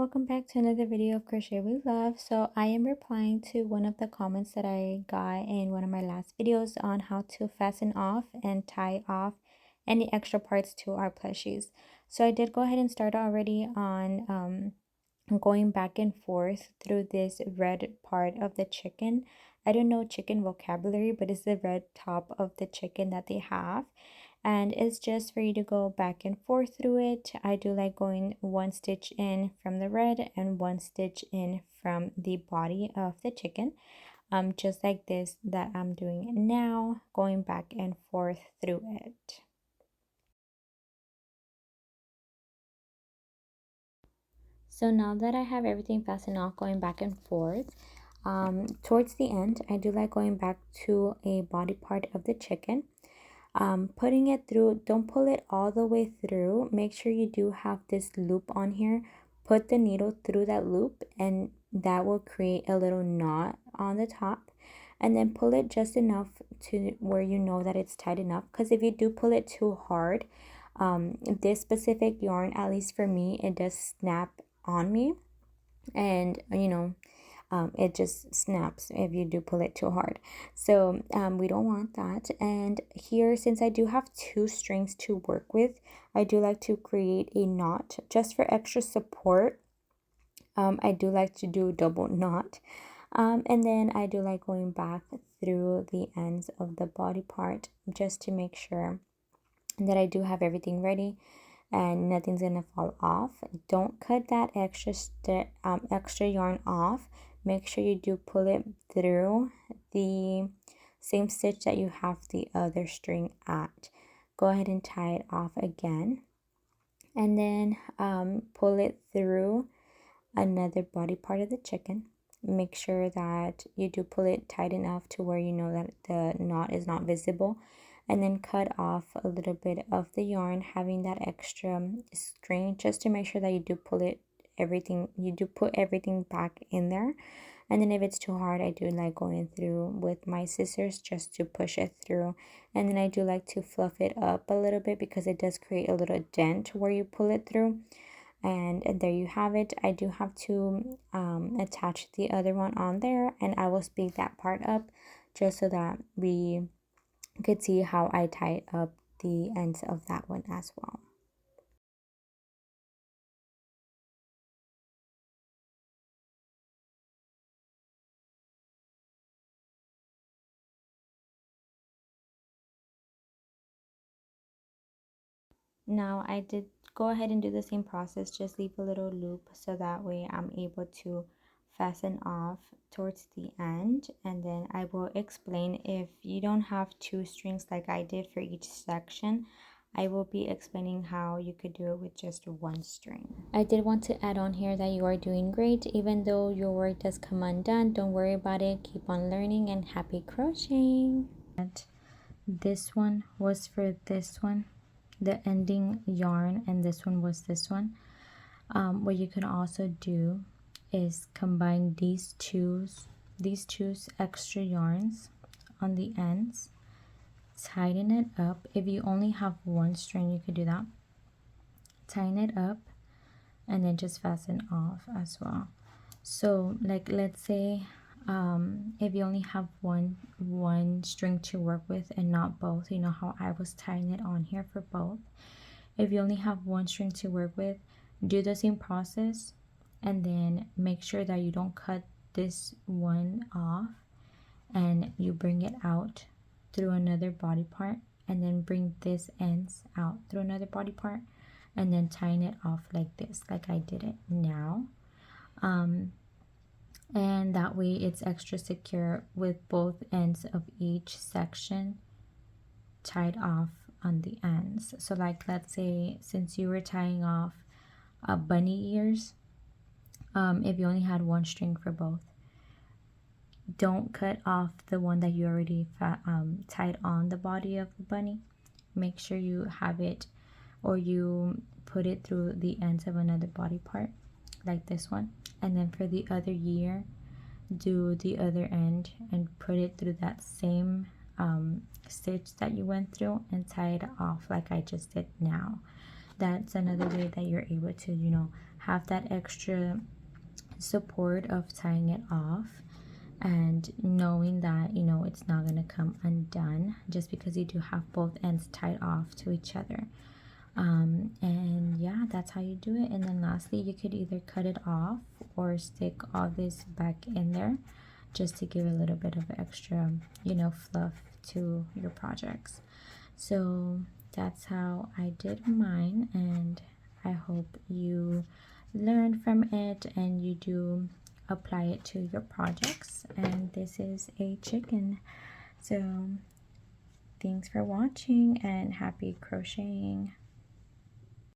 Welcome back to another video of Crochet with Love. So I am replying to one of the comments that I got in one of my last videos on how to fasten off and tie off any extra parts to our plushies. So I did go ahead and start already on going back and forth through this red part of the chicken. I don't know chicken vocabulary, but it's the red top of the chicken that they have, and it's just for you to go back and forth through it. I do like going one stitch in from the red and one stitch in from the body of the chicken, just like this that I'm doing now, going back and forth through it. So now that I have everything fastened off, going back and forth, towards the end I do like going back to a body part of the chicken, putting it through. Don't pull it all the way through. Make sure you do have this loop on here. Put the needle through that loop, and that will create a little knot on the top, and then pull it just enough to where you know that it's tight enough, because if you do pull it too hard, this specific yarn, at least for me, it does snap on me, and it just snaps if you do pull it too hard. So we don't want that. And here, since I do have two strings to work with, I do like to create a knot just for extra support. I do like to do double knot, and then I do like going back through the ends of the body part just to make sure that I do have everything ready and nothing's gonna fall off. Don't cut that extra yarn off. Make sure you do pull it through the same stitch that you have the other string at. Go ahead and tie it off again, and then pull it through another body part of the chicken. Make sure that you do pull it tight enough to where you know that the knot is not visible, and then cut off a little bit of the yarn, having that extra string, just to make sure that you do put everything back in there. And then if it's too hard, I do like going through with my scissors just to push it through. And then I do like to fluff it up a little bit, because it does create a little dent where you pull it through. And there you have it. I do have to attach the other one on there, and I will speed that part up just so that we could see how I tie up the ends of that one as well. Now I did go ahead and do the same process, just leave a little loop so that way I'm able to fasten off towards the end, and then I will explain. If you don't have two strings like I did for each section, I will be explaining how you could do it with just one string. I did want to add on here that you are doing great. Even though your work does come undone, don't worry about it. Keep on learning, and happy crocheting. This one was for this one, the ending yarn, and this one was this one. What you can also do is combine these two extra yarns on the ends, tighten it up. If you only have one string, you could do that. Tighten it up, and then just fasten off as well. So like, let's say if you only have one string to work with and not both, you know how I was tying it on here for both. If you only have one string to work with, do the same process, and then make sure that you don't cut this one off, and you bring it out through another body part, and then bring this ends out through another body part, and then tying it off like this, like I did it now. And that way it's extra secure with both ends of each section tied off on the ends. So like, let's say since you were tying off bunny ears, if you only had one string for both, don't cut off the one that you already tied on the body of the bunny. Make sure you have it, or you put it through the ends of another body part like this one, and then for the other ear, do the other end and put it through that same stitch that you went through, and tie it off like I just did now. That's another way that you're able to, have that extra support of tying it off and knowing that, you know, it's not going to come undone just because you do have both ends tied off to each other. And yeah, that's how you do it. And then lastly, you could either cut it off or stick all this back in there just to give a little bit of extra, you know, fluff to your projects. So that's how I did mine, and I hope you learn from it and you do apply it to your projects. And this is a chicken. So thanks for watching and happy crocheting.